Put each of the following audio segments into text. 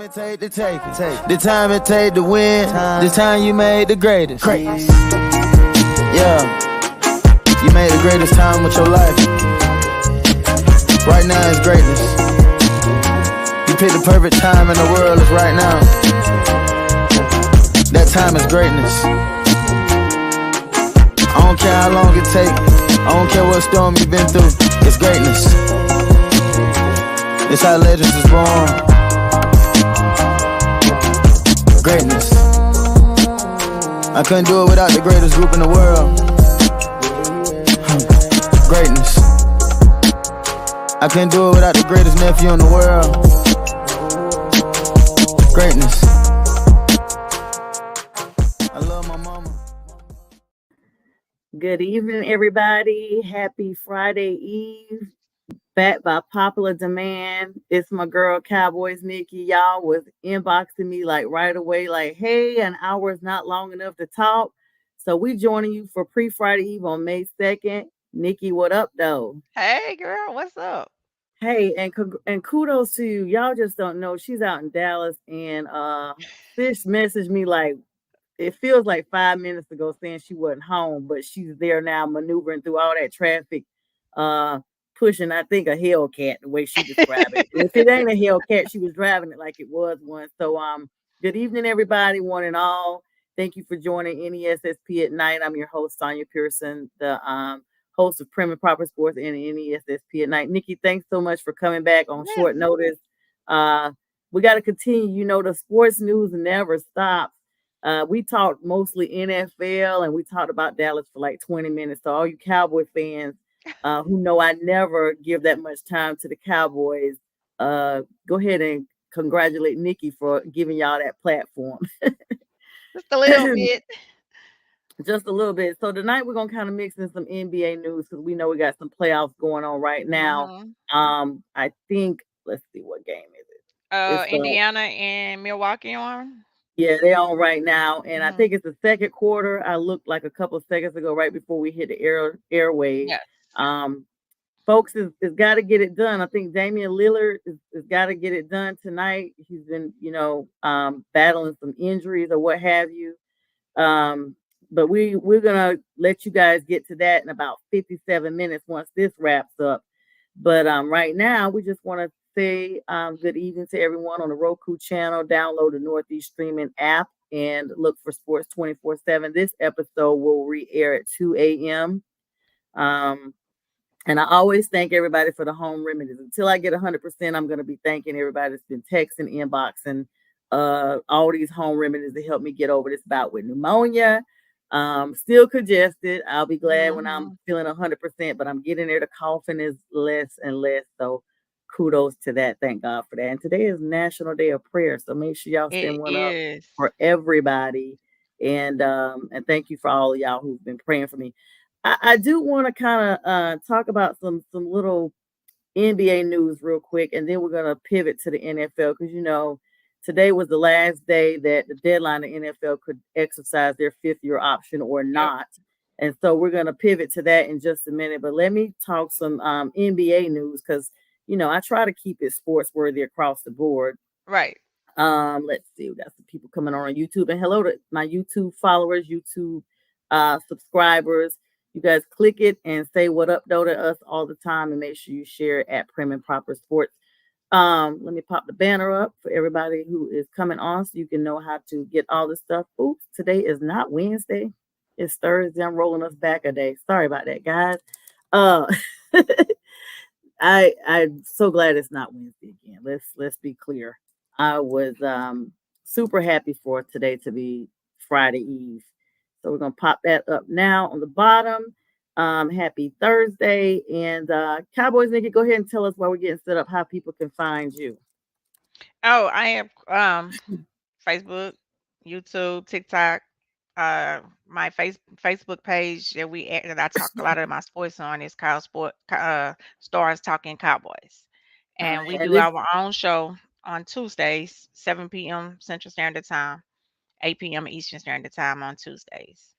it take to take it. The time it take to win. The time you made the greatest. Yeah. You made the greatest time with your life. Right now is greatness. You picked the perfect time in the world is right now. That time is greatness. I don't care how long it take. I don't care what storm you've been through. It's greatness. It's how legends is born. Greatness. I couldn't do it without the greatest group in the world. Greatness. I couldn't do it without the greatest nephew in the world. Greatness. I love my mama. Good evening, everybody. Happy Friday Eve. Back by popular demand. It's my girl, Cowboys Nikki. Y'all was inboxing me like right away, like, hey, an hour is not long enough to talk. So we joining you for pre-Friday Eve on May 2nd. Nikki, what up, though? Hey, girl, what's up? Hey, and kudos to you. Y'all just don't know. She's out in Dallas, and Fish messaged me like, it feels like 5 minutes ago saying she wasn't home, but she's there now maneuvering through all that traffic, pushing, I think, a Hellcat, the way she described it. If it ain't a Hellcat, she was driving it like it was one. So good evening, everybody, one and all. Thank you for joining NESSP at Night. I'm your host, Sonia Pearson, the host of Prim and Proper Sports and NESSP at Night. Nikki, thanks so much for coming back on short notice. We got to continue. You know, the sports news never stops. We talked mostly NFL, and we talked about Dallas for like 20 minutes. So all you Cowboy fans who know I never give that much time to the Cowboys, go ahead and congratulate Nikki for giving y'all that platform. Just a little bit. Just a little bit. So tonight we're gonna kind of mix in some NBA news because we know we got some playoffs going on right now. I think, let's see, what game is it? Indiana and Milwaukee on. Yeah, they're on right now, and I think it's the second quarter. I looked like a couple of seconds ago, right before we hit the airwaves. Yes. Folks has got to get it done. I think Damian Lillard has got to get it done tonight. He's been, battling some injuries or what have you. But we're gonna let you guys get to that in about 57 minutes once this wraps up. But right now, we just want to say good evening to everyone on the Roku channel. Download the Northeast Streaming app and look for Sports 24/7. This episode will re-air at 2 a.m. And I always thank everybody for the home remedies. Until I get 100%, I'm going to be thanking everybody that's been texting, inboxing, all these home remedies to help me get over this bout with pneumonia. Still congested. I'll be glad when I'm feeling 100%, but I'm getting there. The coughing is less and less. So kudos to that. Thank God for that. And today is National Day of Prayer. So make sure y'all send one up for everybody. And thank you for all of y'all who've been praying for me. I do want to kind of talk about some little NBA news real quick, and then we're going to pivot to the NFL because, today was the last day that the deadline the NFL could exercise their fifth-year option or not. And so we're going to pivot to that in just a minute. But let me talk some NBA news because, I try to keep it sports worthy across the board. Right. Let's see. We got some people coming on YouTube. And hello to my YouTube followers, YouTube subscribers. You guys click it and say what up, though, to us all the time, and make sure you share it at Prim and Proper Sports. Let me pop the banner up for everybody who is coming on so you can know how to get all this stuff. Oops, today is not Wednesday. It's Thursday. I'm rolling us back a day. Sorry about that, guys. I'm so glad it's not Wednesday again. Let's be clear. I was super happy for today to be Friday Eve. So we're going to pop that up now on the bottom. Happy Thursday. And Cowboys, Nikki, go ahead and tell us while we're getting set up how people can find you. Oh, I have Facebook, YouTube, TikTok, my Facebook page that I talk a lot of my sports on is called Stars Talking Cowboys. And we do our own show on Tuesdays, 7 p.m. Central Standard Time. 8 p.m. Eastern Standard Time on Tuesdays.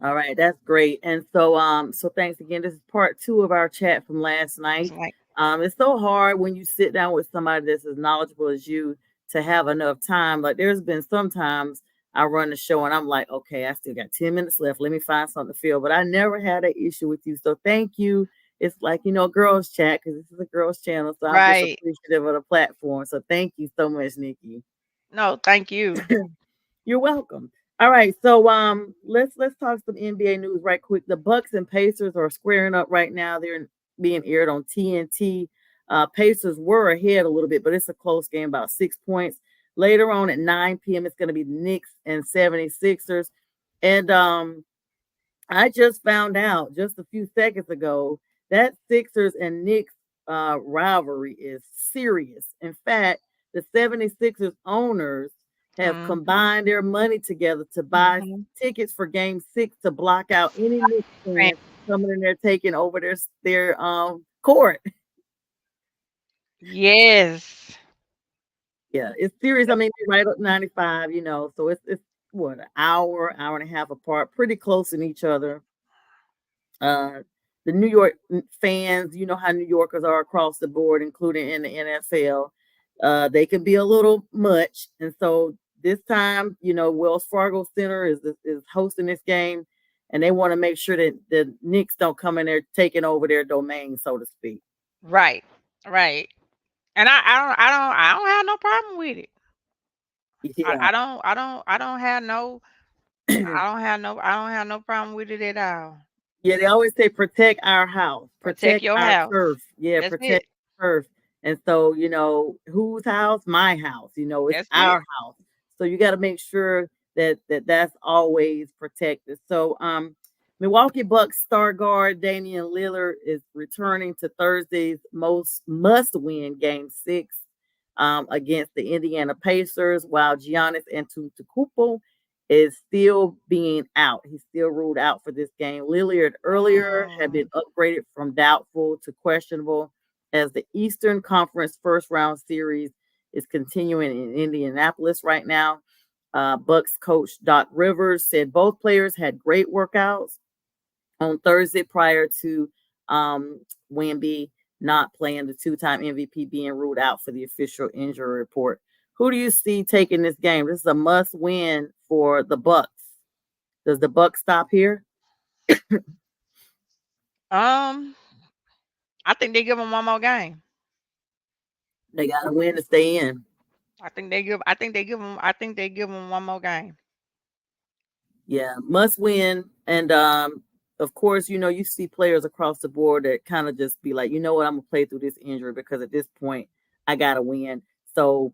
All right, that's great. And so thanks again. This is part 2 of our chat from last night. It's so hard when you sit down with somebody that's as knowledgeable as you to have enough time. Like there's been sometimes I run the show and I'm like, okay, I still got 10 minutes left. Let me find something to fill. But I never had an issue with you. So thank you. It's like, girls chat because this is a girls channel. So I'm just Right. appreciative of the platform. So thank you so much, Nikki. No, thank you. You're welcome. All right, so let's talk some NBA news right quick. The Bucks and Pacers are squaring up right now. They're being aired on TNT. Pacers were ahead a little bit, but it's a close game, about 6 points. Later on at 9 p.m., it's going to be Knicks and 76ers. And I just found out just a few seconds ago that Sixers and Knicks rivalry is serious. In fact, the 76ers owners have Mm-hmm. combined their money together to buy tickets for game 6 to block out any Knicks fans coming in there taking over their court. Yes. Yeah, it's serious. I mean, they're right up 95, so it's what, an hour and a half apart, pretty close in each other. The New York fans, you know how New Yorkers are across the board, including in the NFL. They can be a little much, and so this time, Wells Fargo Center is hosting this game, and they want to make sure that the Knicks don't come in there taking over their domain, so to speak. Right. Right. And I don't have no problem with it. I, Yeah. I don't I don't I don't have no I don't have no problem with it at all. Yeah, they always say protect our house, Protect protect your our house. turf. Yeah, That's it. protect turf. And so, whose house? My house. It's That's it. our house. So you got to make sure that's always protected. So, Milwaukee Bucks star guard Damian Lillard is returning to Thursday's most must-win game 6 against the Indiana Pacers, while Giannis Antetokounmpo is still being out. He's still ruled out for this game. Lillard earlier had been upgraded from doubtful to questionable as the Eastern Conference first round series is continuing in Indianapolis right now. Bucks coach Doc Rivers said both players had great workouts on Thursday prior to Wemby not playing, the two-time MVP being ruled out for the official injury report. Who do you see taking this game? This is a must-win for the Bucks. Does the Bucks stop here? I think they give them one more game. They got to win to stay in. I think they give them one more game. Yeah, must win. And of course, you see players across the board that kind of just be like, you know what, I'm gonna play through this injury because at this point I gotta win. So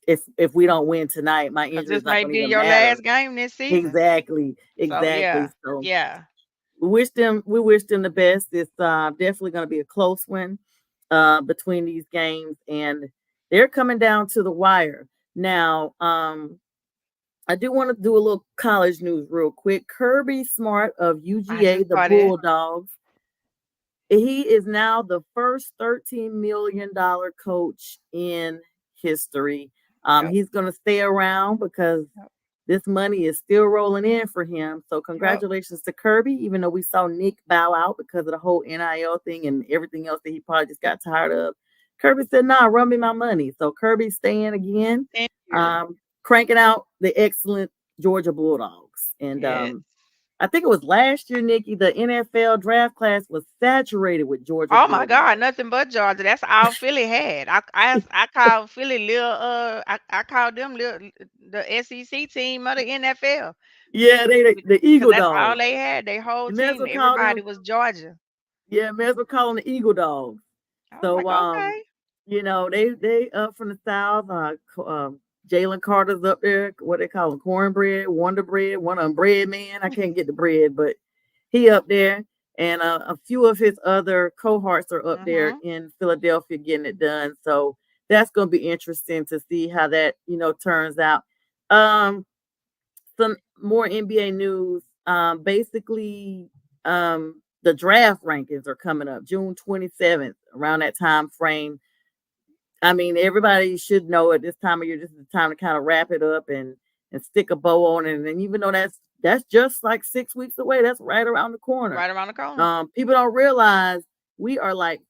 if we don't win tonight, my 'Cause injury is this not may gonna be even your matter. last game this season. Exactly. So yeah. So Yeah. we wish them the best. It's definitely gonna be a close one between these games, and they're coming down to the wire. Now, I do want to do a little college news real quick. Kirby Smart of I UGA, just the saw that. Bulldogs, he is now the first $13 million coach in history. Yep. He's going to stay around because Yep. this money is still rolling in for him. So Yep. congratulations to Kirby, even though we saw Nick bow out because of the whole NIL thing and everything else that he probably just got tired of. Kirby said, nah, run me my money. So Kirby's staying again, Thank you. cranking out the excellent Georgia Bulldogs. And Yes. I think it was last year, Nikki, the NFL draft class was saturated with Georgia Oh my Bulldogs. God, nothing but Georgia. That's all Philly had. I called Philly little I called them little the SEC team of the NFL. Yeah, the Eagle Because that's all Dogs. they had. Their whole You may as team, well call everybody them, was Georgia. yeah, may as well call them the Eagle Dogs. I was So like, okay. they up from the South. Jalen Carter's up there. What they call him? Cornbread, Wonder Bread, one of them bread man. I can't get the bread, but he up there. And a few of his other cohorts are up there in Philadelphia getting it done. So that's going to be interesting to see how that, turns out. Some more NBA news. Basically, the draft rankings are coming up June 27th, around that time frame. I mean, everybody should know at this time of year, this is the time to kind of wrap it up and stick a bow on it. And even though that's just like 6 weeks away, that's right around the corner. Right around the corner. People don't realize we are like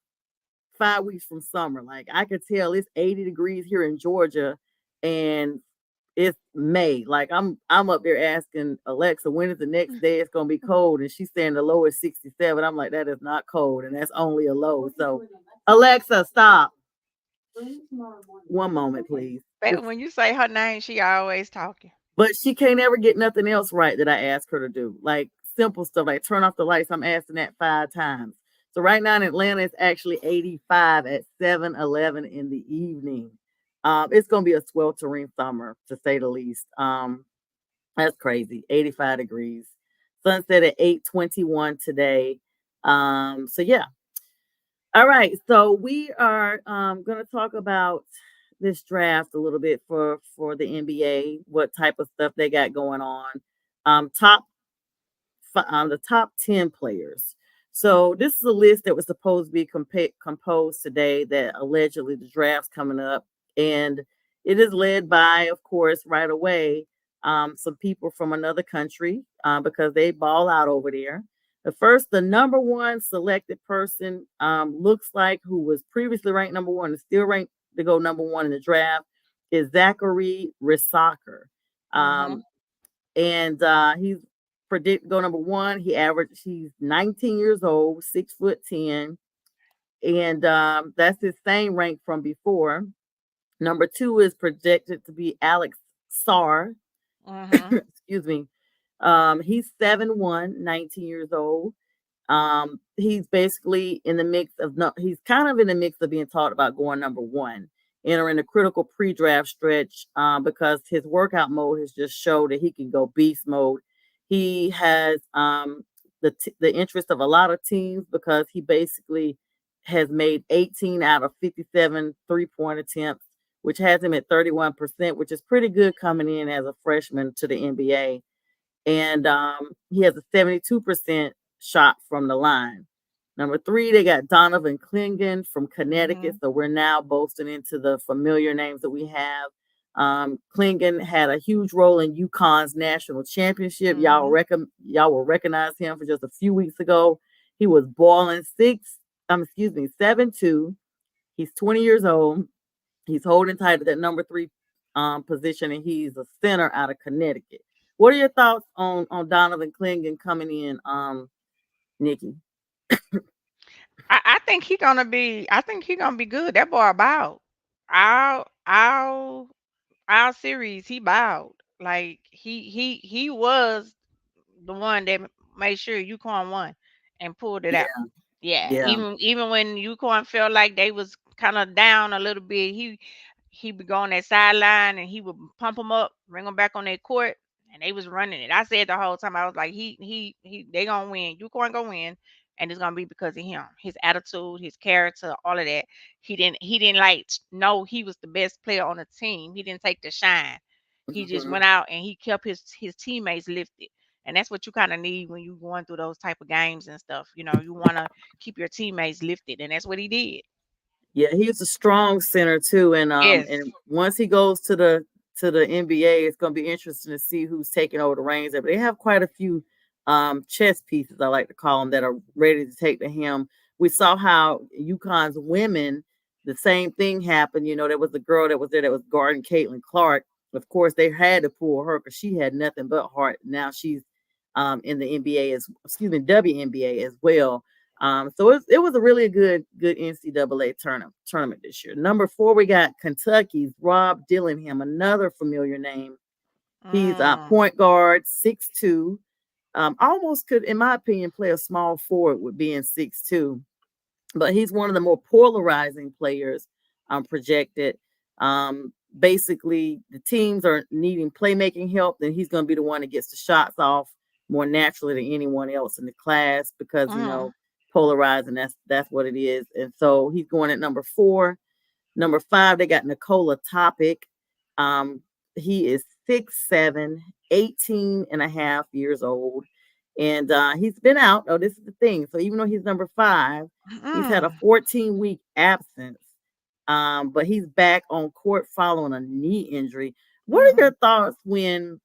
5 weeks from summer. Like I could tell it's 80 degrees here in Georgia, and it's May. Like I'm up there asking Alexa, when is the next day it's gonna be cold? And she's saying the low is 67. I'm like, that is not cold, and that's only a low. So Alexa, stop. One moment, please. Baby, when you say her name, she always talking. But she can't ever get nothing else right that I ask her to do. Like simple stuff, like turn off the lights. I'm asking that 5 times. So right now in Atlanta, it's actually 85 at 7:11 in the evening. It's gonna be a sweltering summer to say the least. That's crazy. 85 degrees. Sunset at 8:21 today. So yeah. All right. So we are gonna talk about this draft a little bit for the NBA, what type of stuff they got going on. Top the top 10 players. So this is a list that was supposed to be composed today that allegedly the draft's coming up. And it is led by, of course, right away, some people from another country because they ball out over there. The number one selected person looks like who was previously ranked number one and still ranked to go number one in the draft is Zachary Rissaker. Mm-hmm. And he's predicted go number one. He's 19 years old, 6'10", and that's his same rank from before. Number two is projected to be Alex Sarr. Mm-hmm. Excuse me. He's 7'1", 19 years old. He's basically in the mix of he's kind of in the mix of being taught about going number one, entering a critical pre-draft stretch because his workout mode has just showed that he can go beast mode. He has the interest of a lot of teams because he basically has made 18 out of 57 3-point attempts, which has him at 31%, which is pretty good coming in as a freshman to the NBA. And he has a 72% shot from the line. Number three, they got Donovan Clingan from Connecticut. Mm-hmm. So we're now boasting into the familiar names that we have. Clingan had a huge role in UConn's national championship. Mm-hmm. Y'all will recognize him for just a few weeks ago. He was balling 7'2". He's 20 years old. He's holding tight to that number three position, and he's a center out of Connecticut. What are your thoughts on Donovan Clingan coming in, Nikki? I think he gonna be. I think he gonna be good. That boy bowed. Our series, he bowed. Like he was the one that made sure UConn won and pulled it out. Yeah, Yeah, yeah. even when UConn felt like they was kind of down a little bit, he would go on that sideline and he would pump them up, bring them back on their court, and they was running it. I said the whole time, I was like, they gonna win. UConn gonna win, and it's gonna be because of him, his attitude, his character, all of that. He didn't like know he was the best player on the team. He didn't take the shine. He just Mhm. went out and he kept his teammates lifted. And that's what you kind of need when you're going through those type of games and stuff. You want to keep your teammates lifted, and that's what he did. Yeah, he's a strong center too, Yes. and once he goes to the NBA, it's going to be interesting to see who's taking over the reins. But they have quite a few chess pieces, I like to call them, that are ready to take to him. We saw how UConn's women, the same thing happened. You know, there was a girl that was there that was guarding Caitlin Clark. Of course, they had to pull her because she had nothing but heart. Now she's in the NBA WNBA as well. So it was a really good NCAA tournament this year. Number four, we got Kentucky's Rob Dillingham, another familiar name. He's a Mm. point guard, 6'2". Almost could, in my opinion, play a small forward with being 6'2". But he's one of the more polarizing players projected. Basically, the teams are needing playmaking help, then he's going to be the one that gets the shots off more naturally than anyone else in the class because Mm. polarizing, that's what it is. And so he's going at number four. Number five, they got Nikola Topic. Um, he is 6'7", 18 and a half years old. And he's been out. Oh, this is the thing. So even though he's number five, he's had a Mm. 14-week absence. But he's back on court following a knee injury. What are Mhm. your thoughts when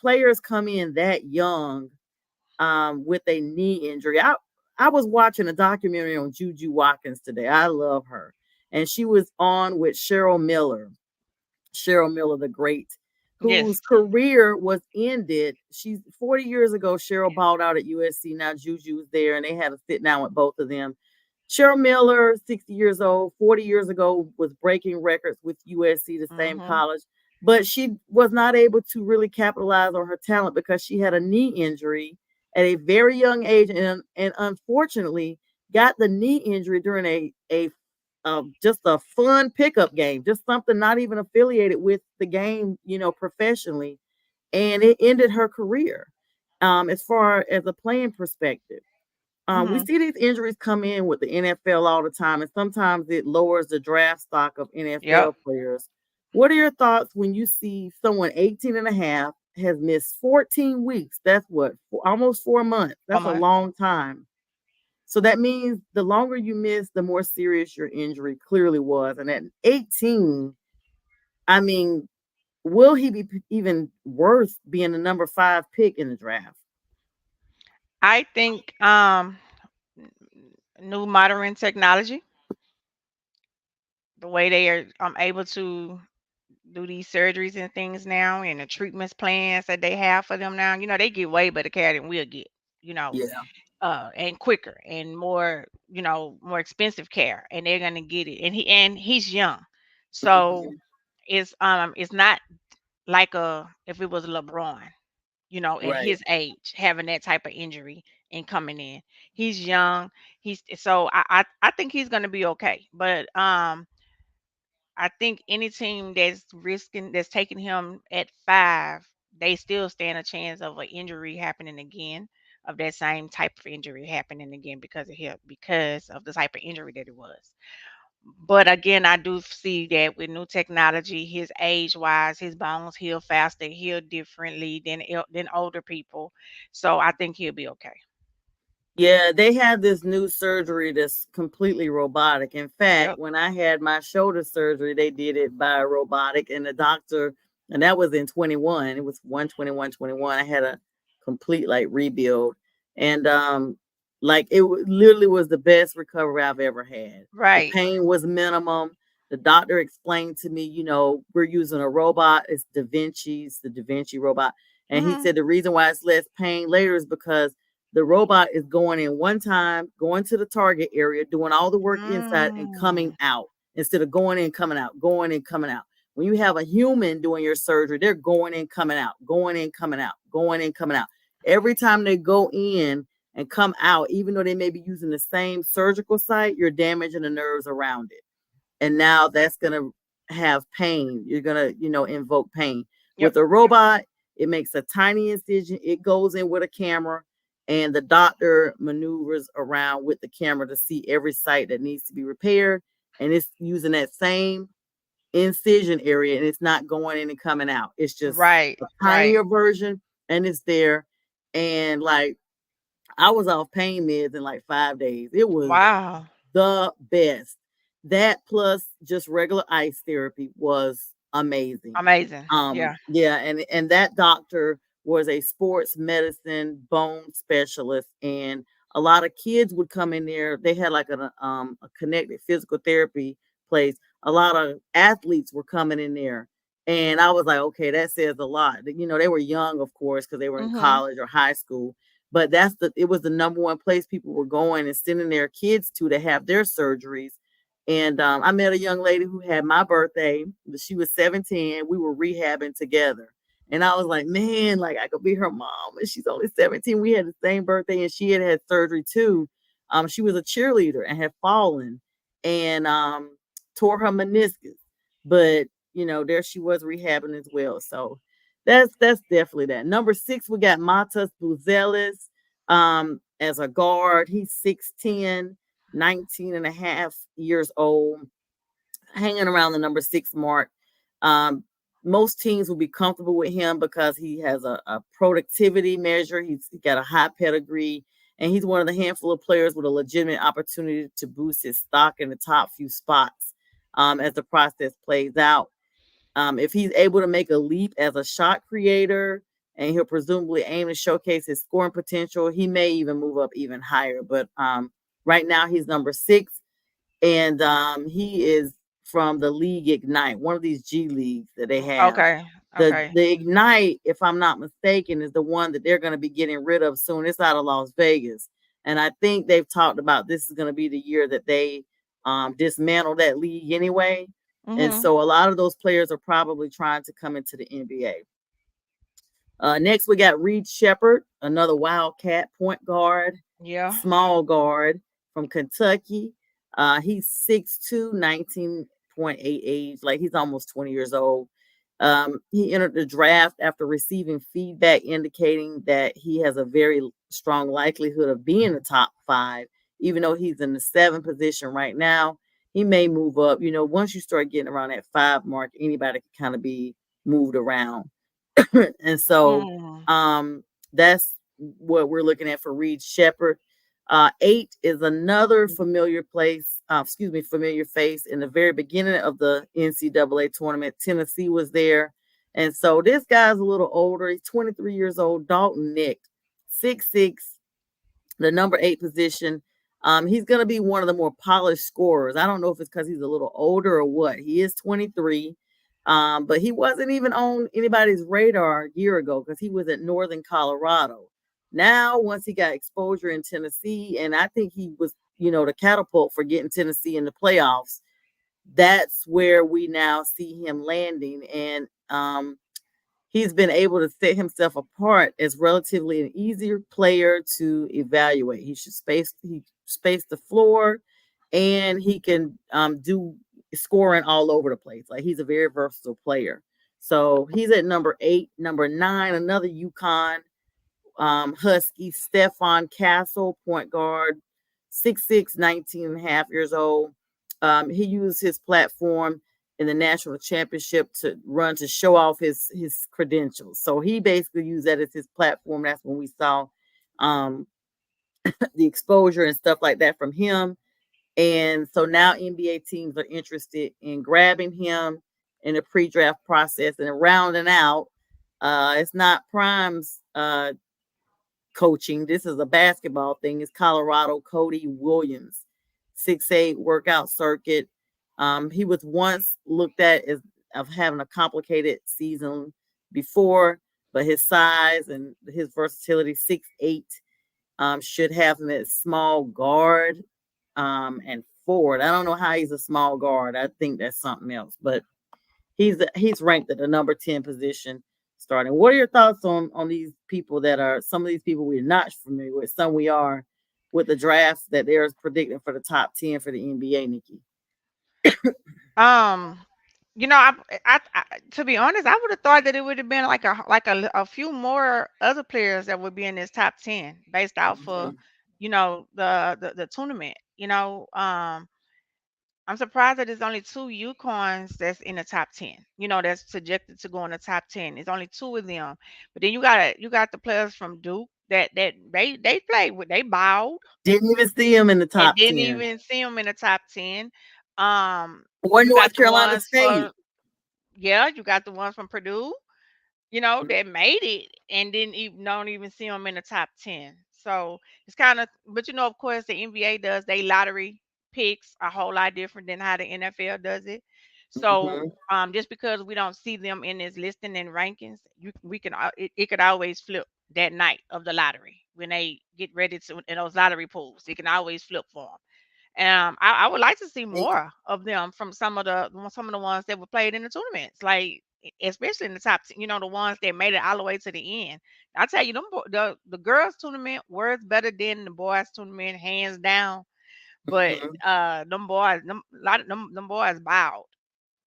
players come in that young with a knee injury? I was watching a documentary on Juju Watkins today. I love her. And she was on with Cheryl Miller. Cheryl Miller, the great, whose Yes. career was ended. She's 40 years ago. Cheryl balled out at USC. Now Juju's there, and they had a sit down with both of them. Cheryl Miller, 60 years old, 40 years ago, was breaking records with USC, the same Mhm. college, but she was not able to really capitalize on her talent because she had a knee injury at a very young age, and unfortunately got the knee injury during a just a fun pickup game, just something not even affiliated with the game, professionally, and it ended her career. As far as a playing perspective, we Mhm. see these injuries come in with the NFL all the time, and sometimes it lowers the draft stock of Yep. NFL players. What are your thoughts when you see someone 18 and a half has missed 14 weeks? That's what, almost 4 months. That's a Months. long time. So that means the longer you miss, the more serious your injury clearly was. And at 18, I mean, will he be even worth being the number 5 pick in the draft? I think new modern technology, the way they are able to do these surgeries and things now, and the treatments plans that they have for them now, they get way better care than we'll get, you know, Yeah. and quicker and more, more expensive care, and they're gonna get it. And he's young, so Mhm. it's not like if it was LeBron, at Right. his age, having that type of injury and coming in. He's young. I think he's gonna be okay. But I think any team that's taking him at 5, they still stand a chance of an injury happening again, of that same type of injury happening again because of him, because of the type of injury that it was. But again, I do see that with new technology, his age wise, his bones heal faster, heal differently than older people. So I think he'll be okay. Yeah, they have this new surgery that's completely robotic. In fact, Yep. when I had my shoulder surgery, they did it by robotic, and the doctor, and that was in 21. It was 121, 21. I had a complete like rebuild, and like literally was the best recovery I've ever had. The Right. pain was minimum. The doctor explained to me, we're using a robot. It's the Da Vinci robot, and he Mhm. said the reason why it's less pain later is because the robot is going in one time, going to the target area, doing all the work inside and coming Mm. out instead of going in, coming out, going in, coming out. When you have a human doing your surgery, they're going in, coming out, going in, coming out, going in, coming out. Every time they go in and come out, even though they may be using the same surgical site, you're damaging the nerves around it, and now that's going to have pain. You're going to, invoke pain. Yep. With a robot, it makes a tiny incision, it goes in with a camera, and the doctor maneuvers around with the camera to see every site that needs to be repaired, and it's using that same incision area, and it's not going in and coming out. It's just Right. a Right. tinier version, and it's there. And like, I was off pain meds in like 5 days. It was Wow. the best. That plus just regular ice therapy was amazing. Amazing. Yeah. Yeah, and that doctor was a sports medicine bone specialist, and a lot of kids would come in there. They had like a connected physical therapy place. A lot of athletes were coming in there, and I was like, okay, that says a lot. They were young, of course, because they were in Mhm. college or high school, but it was the number one place people were going and sending their kids to have their surgeries. And I met a young lady who had my birthday. She was 17. We were rehabbing together. And I was like, man, like I could be her mom. And she's only 17. We had the same birthday, and she had surgery too. She was a cheerleader and had fallen and tore her meniscus. But there she was rehabbing as well. So that's definitely that. Number 6, we got Matas Buzelis as a guard. He's 6'10, 19 and a half years old, hanging around the number 6 mark. Um, Most teams will be comfortable with him because he has a productivity measure. He's got a high pedigree, and he's one of the handful of players with a legitimate opportunity to boost his stock in the top few spots as the process plays out. If he's able to make a leap as a shot creator, and he'll presumably aim to showcase his scoring potential, he may even move up even higher. But right now he's number 6, and he is from the League Ignite, one of these G leagues that they have. Okay. The Okay. the Ignite, if I'm not mistaken, is the one that they're going to be getting rid of soon. It's out of Las Vegas, and I think they've talked about this is going to be the year that they dismantle that league anyway. And Mhm. so a lot of those players are probably trying to come into the NBA. Next, we got Reed Shepard, another Wildcat point guard, Yeah. small guard from Kentucky. He's 6'2", 19.8 age, like he's almost 20 years old. He entered the draft after receiving feedback indicating that he has a very strong likelihood of being a top 5, even though he's in the 7th position right now. He may move up. Once you start getting around that 5 mark, anybody can kind of be moved around. And so Mm. that's what we're looking at for Reed Shepard. 8 is another familiar familiar face. In the very beginning of the NCAA tournament, Tennessee was there. And so this guy's a little older. He's 23 years old, Dalton Nick, 6'6", the number 8 position. He's going to be one of the more polished scorers. I don't know if it's because he's a little older or what. He is 23. But he wasn't even on anybody's radar a year ago because he was at Northern Colorado. Now, once he got exposure in Tennessee, and I think he was, the catapult for getting Tennessee in the playoffs, that's where we now see him landing. And he's been able to set himself apart as relatively an easier player to evaluate. He space the floor, and he can do scoring all over the place. Like he's a very versatile player. So he's at number 8. Number 9, another UConn Husky, Stephon Castle, point guard, 6'6", 19 and a half years old. He used his platform in the national championship to show off his credentials. So he basically used that as his platform. That's when we saw the exposure and stuff like that from him. And so now NBA teams are interested in grabbing him in the pre-draft process and rounding out. It's not Prim's coaching. This is a basketball thing. It's Colorado Cody Williams, 6'8", workout circuit. He was once looked at as of having a complicated season before, but his size and his versatility, 6'8", should have him at small guard and forward. I don't know how he's a small guard. I think that's something else, but he's ranked at the number 10 position starting. What are your thoughts on these people that are some of these people we're not familiar with, some we are, with the drafts that they're predicting for the top 10 for the NBA, Nikki? Um, I to be honest, I would have thought that it would have been like a few more other players that would be in this top 10 based off of, Mhm. the tournament. I'm surprised that there's only 2 Yukons that's in the top 10. That's projected to go in the top 10. It's only 2 of them. But then you got the players from Duke that they played with, they bowed Didn't even see him in the and top didn't 10. even see them in the top 10. Or You got North the Carolina ones State. for yeah, you got the ones from Purdue, that made it and didn't even don't even see them in the top 10. So it's kind of, but of course, the NBA does they lottery picks a whole lot different than how the NFL does it. So Mhm. just because we don't see them in this listing and rankings, it could always flip that night of the lottery when they get ready to in those lottery pools. It can always flip for them. I would like to see more of them from some of the ones that were played in the tournaments, like especially in the top, the ones that made it all the way to the end. I tell you, the girls tournament was better than the boys tournament, hands down. But Mhm. them boys, a lot of them boys bowed,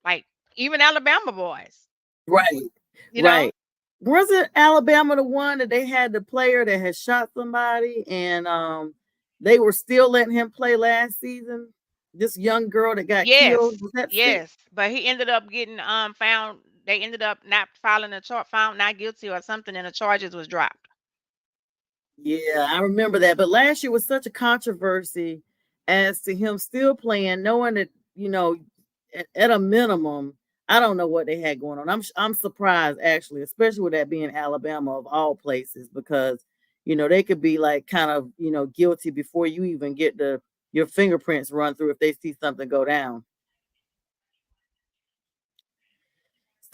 like even Alabama boys, Right. you know. Right. Wasn't Alabama the one that they had the player that had shot somebody and they were still letting him play last season? This young girl that got killed. Yes, Was that still? yes, but he ended up getting found. They ended up not filing a charge, found not guilty or something, and the charges was dropped. Yeah, I remember that. But last year was such a controversy as to him still playing, knowing that, at a minimum, I don't know what they had going on. I'm surprised actually, especially with that being Alabama of all places, because they could be like kind of guilty before you even get your fingerprints run through if they see something go down.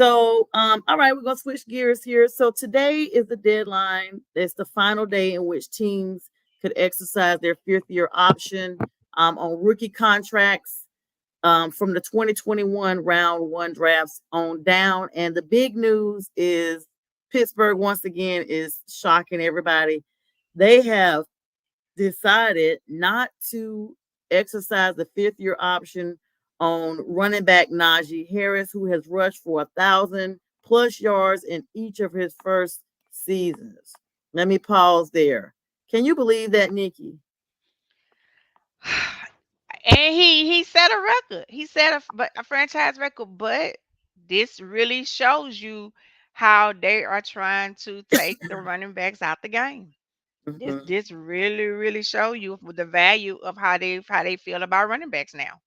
So, all right, we're gonna switch gears here. So today is the deadline. It's the final day in which teams could exercise their fifth year option on rookie contracts from the 2021 round one drafts on down. And the big news is Pittsburgh once again is shocking everybody. They have decided not to exercise the fifth year option on running back Najee Harris, who has rushed for 1,000+ yards in each of his first seasons. Let me pause there. Can you believe that, Nikki? And he set a record. He set a franchise record, but this really shows you how they are trying to take the running backs out the game. This Mhm. this really show you the value of how they feel about running backs now.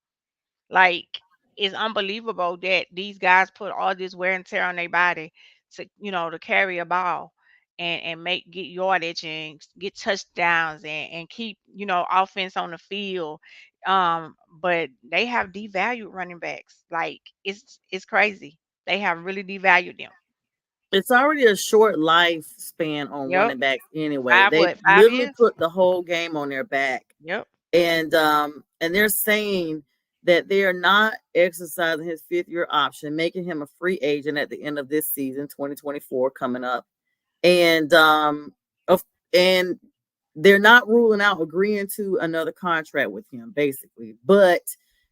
Like, it's unbelievable that these guys put all this wear and tear on their body to carry a ball and get yardage and get touchdowns and keep offense on the field. But they have devalued running backs. Like, it's crazy. They have really devalued them. It's already a short lifespan on Yep. running backs anyway. Five They what? Five literally years? put the whole game on their back. Yep. And they're saying that they are not exercising his fifth year option, making him a free agent at the end of this season, 2024 coming up. And of and they're not ruling out agreeing to another contract with him, basically. But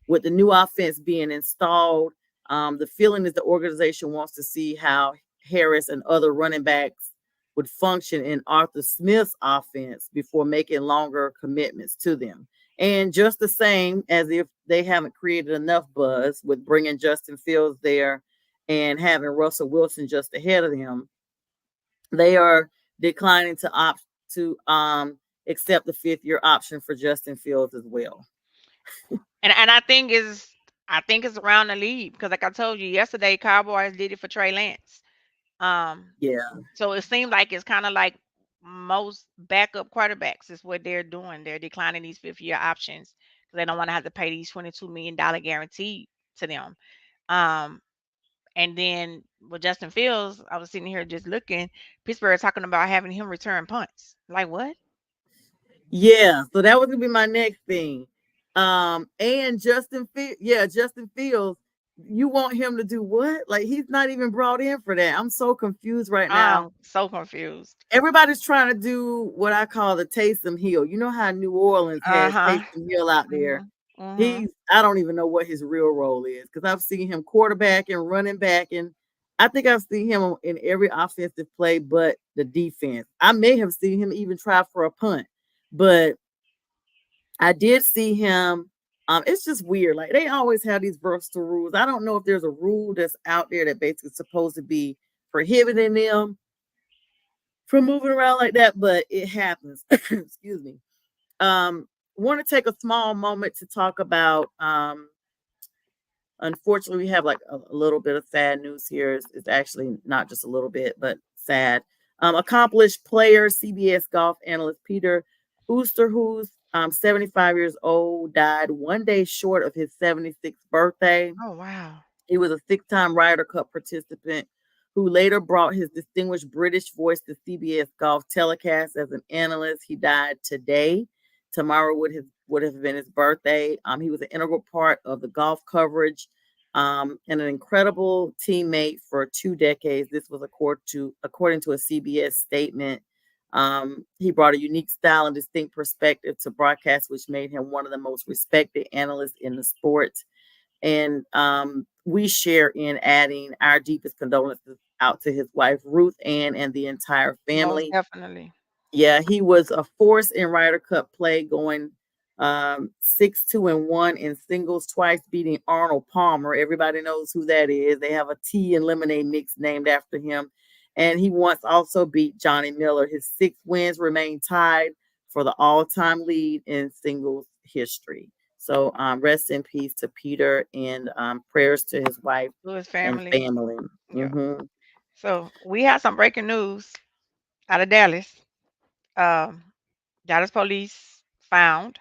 with the new offense being installed, the feeling is the organization wants to see how Harris and other running backs would function in Arthur Smith's offense before making longer commitments to them. And just the same as if they haven't created enough buzz with bringing Justin Fields there and having Russell Wilson just ahead of him, they are declining to opt to accept the fifth year option for Justin Fields as well. And I think it's around the league because, like I told you yesterday, Cowboys did it for Trey Lance. Um, Yeah. so it seemed like it's kind of like most backup quarterbacks is what they're doing. They're declining these fifth year options because they don't want to have to pay these $22 million guarantee to them. Um, and then with Justin Fields, I was sitting here just looking. Pittsburgh talking about having him return punts. Like what? Yeah, so that was gonna be my next thing. And Justin Fields, you want him to do what? Like he's not even brought in for that. I'm so confused right now. I'm so confused. Everybody's trying to do what I call the Taysom Hill. You know how New Orleans Uh has huh. Taysom Hill out there. Mhm. Mhm. I don't even know what his real role is because I've seen him quarterback and running back, and I think I've seen him in every offensive play but the defense. I may have seen him even try for a punt, but I did see him. It's just weird. Like they always have these versatile rules. I don't know if there's a rule that's out there that basically supposed to be prohibiting them from moving around like that, but it happens. Excuse me. Want to take a small moment to talk about unfortunately we have like a little bit of sad news here. It's actually not just a little bit, but sad. Accomplished player, CBS golf analyst Peter Oosterhuis, 75 years old, died one day short of his 76th birthday. Oh wow. He was a six-time Ryder Cup participant who later brought his distinguished British voice to CBS Golf telecast as an analyst. He died today. Tomorrow would have been his birthday. He was an integral part of the golf coverage and an incredible teammate for 2 decades. This was according to a CBS statement. He brought a unique style and distinct perspective to broadcast, which made him one of the most respected analysts in the sport. And we share in adding our deepest condolences out to his wife, Ruth Ann, and the entire Most family. definitely. Yeah, he was a force in Ryder Cup play, going 6-2-1 in singles, twice beating Arnold Palmer. Everybody knows who that is. They have a tea and lemonade mix named after him. And he once also beat Johnny Miller. His 6 wins remain tied for the all-time lead in singles history. So rest in peace to Peter, and prayers to his wife To his and family. family. Yeah. Hmm. So we have some breaking news out of Dallas. Um, Dallas police found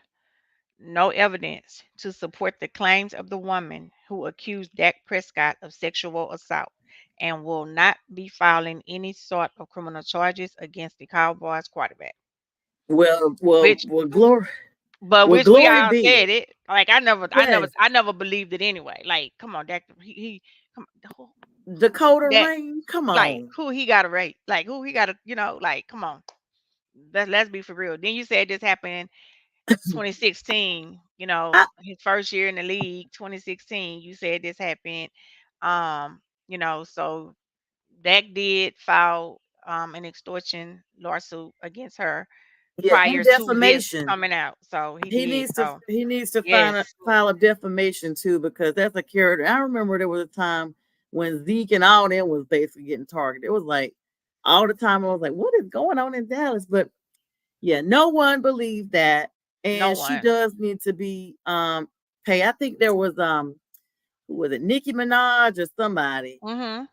no evidence to support the claims of the woman who accused Dak Prescott of sexual assault and will not be filing any sort of criminal charges against the Cowboys quarterback. Well, But which we glory all be. said it. Like I never, I never, Yes, I never believed it anyway. Like, come on, that he come who Dakota that Rain. Come like on. who he got to rate? Like who he got to, like come on. Let's be for real. Then you said this happened in 2016. I, His first year in the league, 2016. You said this happened. So Dak did file an extortion lawsuit against her yeah, and prior to this defamation. coming out. So he He did. needs to So he needs to yes, file a defamation too, because that's a character. I remember there was a time when Zeke and all them was basically getting targeted. It was like all the time I was like, what is going on in Dallas? But yeah, no one believed that. no And she one. does need to be paid. I think there was who was it, Nicki Minaj or somebody Mhm.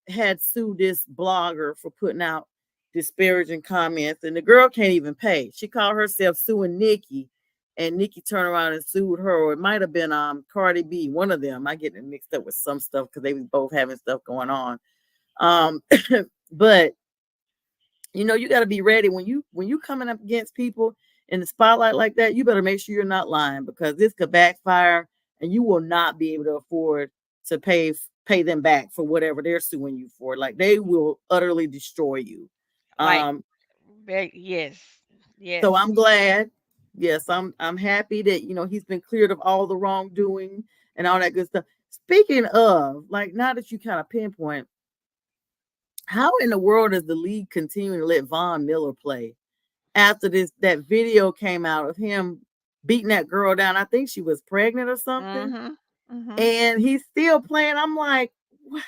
had sued this blogger for putting out disparaging comments, and the girl can't even pay. She called herself suing Nikki, and Nikki turned around and sued her. Or it might have been Cardi B, one of them. I get it mixed up with some stuff because they was both having stuff going on. Um, but you got to be ready when you coming up against people in the spotlight like that. You better make sure you're not lying, because this could backfire, and you will not be able to afford to pay them back for whatever they're suing you for. Like, they will utterly destroy you. Like Um, yes. Yes. so I'm glad. Yes, I'm happy that he's been cleared of all the wrongdoing and all that good stuff. Speaking of, like, now that you kind of pinpoint, how in the world is the league continuing to let Von Miller play after that video came out of him beating that girl down? I think she was pregnant or something, Mhm. Mhm. and he's still playing. I'm like, what?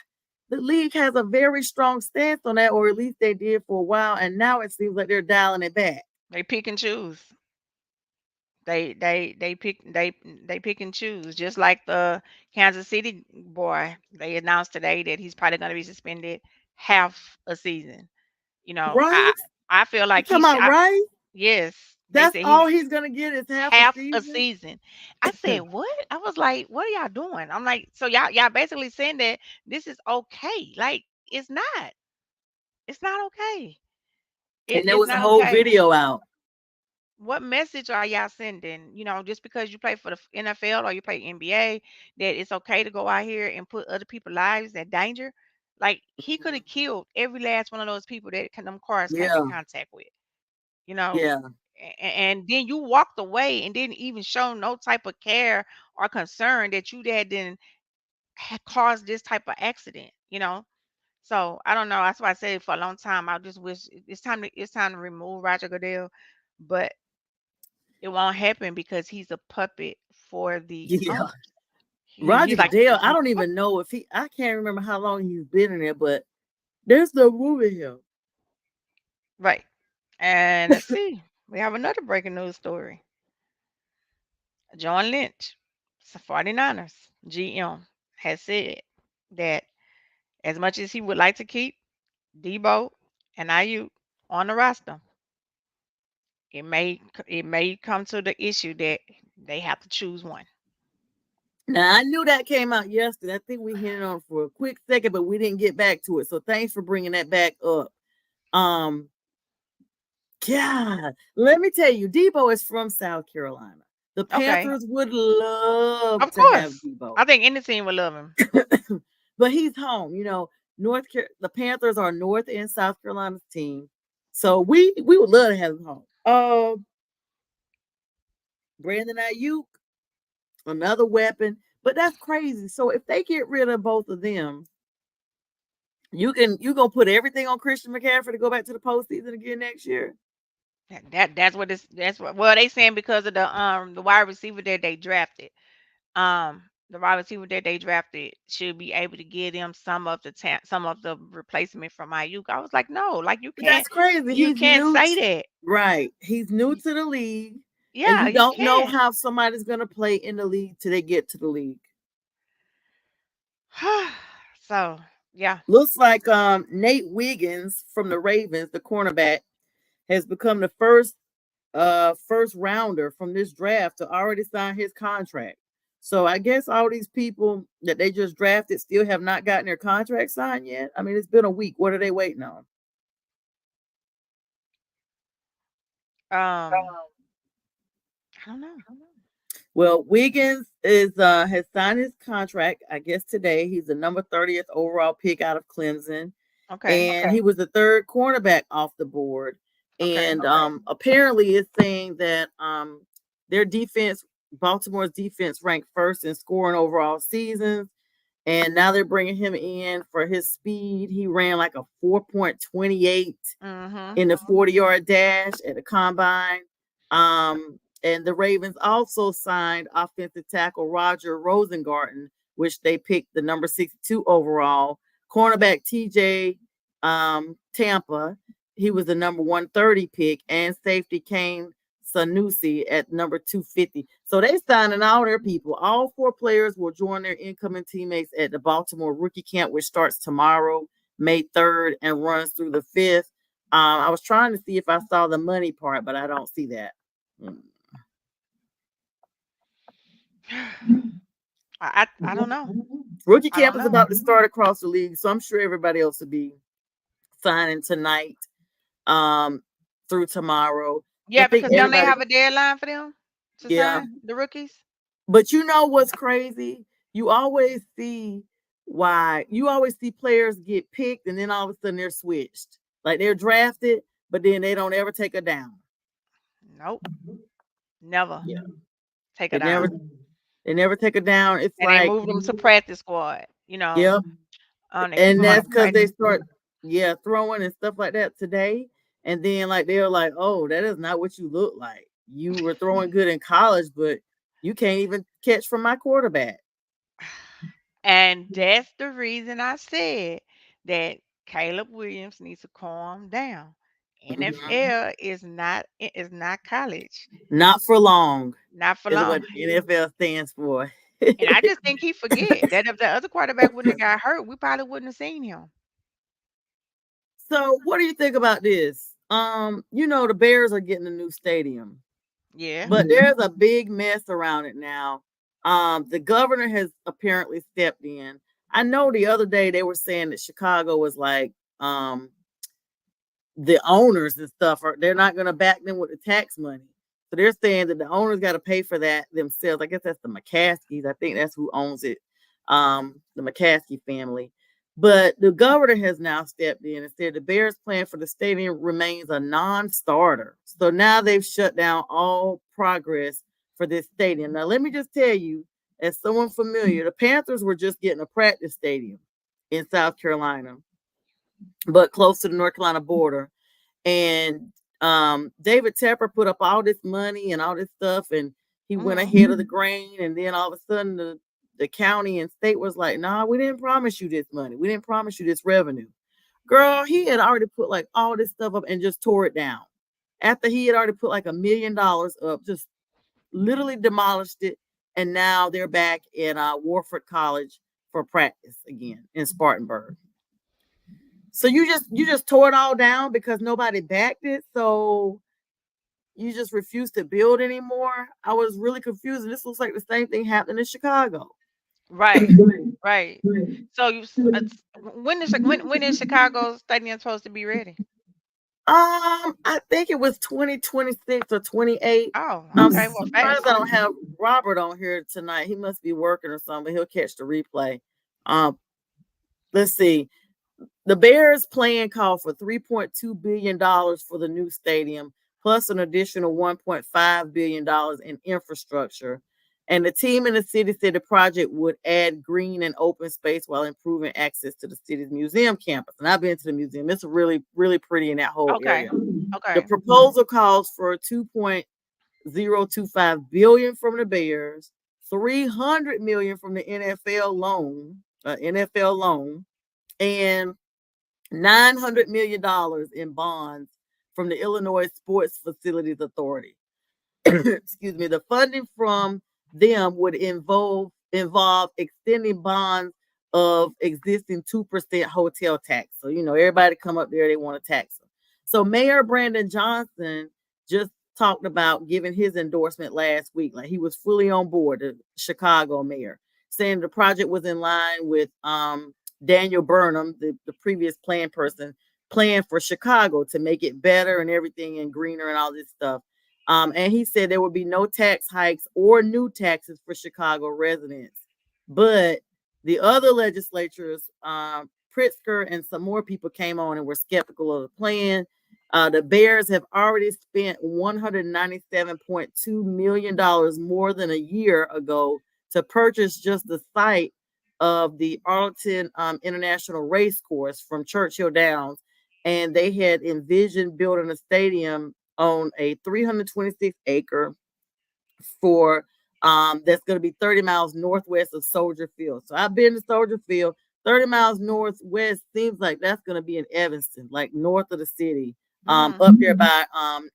The league has a very strong stance on that, or at least they did for a while, and now it seems like they're dialing it back. They pick and choose. They pick and choose. Just like the Kansas City boy, they announced today that he's probably going to be suspended half a season. You know, I Right? I feel You like talking about right? yes, they That's said all he's he's gonna get is half a half a season. season. I said, "What?" I was like, "What are y'all doing?" I'm like, "So y'all basically saying that this is okay." Like it's not. It's not okay. And there It's was a not whole okay. video out. What message are y'all sending? Just because you play for the NFL or you play NBA, that it's okay to go out here and put other people's lives in danger? Like he could have killed every last one of those people that them cars came in Yeah, contact with. You know, yeah, and then you walked away and didn't even show no type of care or concern that you didn't had caused this type of accident. So I don't know. That's why I said for a long time. I just wish it's time to remove Roger Goodell, but it won't happen because he's a puppet for the yeah. owners. Roger He's like Goodell, I he's don't a puppet. even know if I can't remember how long he's been in there, but there's no moving him. Right. And let's see. We have another breaking news story. John Lynch, 49ers GM, has said that as much as he would like to keep Debo and Ayuk on the roster, it may come to the issue that they have to choose one. Now, I knew that came out yesterday. I think we hit it on for a quick second, but we didn't get back to it. So thanks for bringing that back up. Um, God, let me tell you, Debo is from South Carolina. The Okay. Panthers would love Of to have course. Debo, I think any team would love him. but he's home. The Panthers are North and South Carolina's team, so we would love to have him home. Brandon Ayuk, another weapon, but that's crazy. So if they get rid of both of them, you gonna put everything on Christian McCaffrey to go back to the postseason again next year? That's what well they saying because of the wide receiver that they drafted. The wide receiver that they drafted should be able to give them some of the replacement from Ayuk. I was like, no, like But that's crazy. you He's can't new, say that. right? He's new Y- to the league, and Yeah, you you don't know can't. how somebody's gonna play in the league till they get to the league. So yeah, Looks like Nate Wiggins from the Ravens, the cornerback, has become the first rounder from this draft to already sign his contract. So I guess all these people that they just drafted still have not gotten their contract signed yet. I mean, it's been a week. What are they waiting on? I don't know. Well, Wiggins is has signed his contract, I guess today. He's the number 30th overall pick out of Clemson. Okay. And he was the third cornerback off the board. Okay. And apparently it's saying that their defense, Baltimore's defense, ranked first in scoring overall seasons. And now they're bringing him in for his speed. He ran like a 4.28 in the 40-yard dash at the combine. And the Ravens also signed offensive tackle Roger Rosengarten, which they picked the number 62 overall. Cornerback TJ Tampa, he was the number 130 pick, and safety Kane Sanusi at number 250. So they signing all their people. All four players will join their incoming teammates at the Baltimore rookie camp, which starts tomorrow, May 3rd, and runs through the 5th. I was trying to see if I saw the money part, but I don't see that. I don't know. Rookie camp is about to start across the league, so I'm sure everybody else will be signing tonight through tomorrow. Yeah, because don't they have a deadline for them to sign the rookies? But you know what's crazy? You always see players get picked and then all of a sudden they're switched. Like they're drafted, but then they don't ever take a down. Nope. Never. Yeah. Take a down. They never take a down. It's and like they move them to practice squad, you know. Yeah. And that's because they start throwing and stuff like that today. And then like they're like, oh, that is not what you look like. You were throwing good in college, but you can't even catch from my quarterback. And that's the reason I said that Caleb Williams needs to calm down. NFL is not college. Not for long. Not for long. What NFL stands for. And I just think he forget that if the other quarterback wouldn't have got hurt, we probably wouldn't have seen him. So what do you think about this? The Bears are getting a new stadium. Yeah. But there's a big mess around it now. The governor has apparently stepped in. I know the other day they were saying that Chicago was like the owners and stuff they're not going to back them with the tax money. So they're saying that the owners got to pay for that themselves. I guess that's the McCaskies. I think that's who owns it. The McCaskey family. But the governor has now stepped in and said the Bears' plan for the stadium remains a non-starter. So now they've shut down all progress for this stadium. Now, let me just tell you, as someone familiar, the Panthers were just getting a practice stadium in South Carolina, but close to the North Carolina border. And David Tepper put up all this money and all this stuff, and he went ahead of the grain. And then all of a sudden, the county and state was like, nah, we didn't promise you this money. We didn't promise you this revenue. Girl, he had already put like all this stuff up and just tore it down. After he had already put like $1 million up, just literally demolished it. And now they're back in Warford College for practice again in Spartanburg. So you just tore it all down because nobody backed it. So you just refused to build anymore. I was really confused. And this looks like the same thing happened in Chicago. Right. So when is Chicago stadium supposed to be ready? I think it was 2026 or 28. Oh, okay. I'm surprised I don't have Robert on here tonight. He must be working or something. He'll catch the replay. Let's see. The Bears' plan called for $3.2 billion for the new stadium, plus an additional $1.5 billion in infrastructure. And the team in the city said the project would add green and open space while improving access to the city's museum campus. And I've been to the museum. It's really, really pretty in that whole area. Okay. The proposal calls for $2.025 billion from the Bears, $300 million from the NFL loan, and $900 million in bonds from the Illinois Sports Facilities Authority. Excuse me. The funding from them would involve extending bonds of existing 2% hotel tax. So, everybody come up there, they want to tax them. So Mayor Brandon Johnson just talked about giving his endorsement last week. Like he was fully on board, the Chicago mayor, saying the project was in line with Daniel Burnham, the previous plan for Chicago to make it better and everything and greener and all this stuff. And he said there would be no tax hikes or new taxes for Chicago residents. But the other legislatures, Pritzker and some more people came on and were skeptical of the plan. The Bears have already spent $197.2 million more than a year ago to purchase just the site of the Arlington International Race Course from Churchill Downs. And they had envisioned building a stadium on a 326-acre for that's going to be 30 miles northwest of Soldier Field. So I've been to Soldier Field. 30 miles northwest seems like that's going to be in Evanston, like north of the city, up there by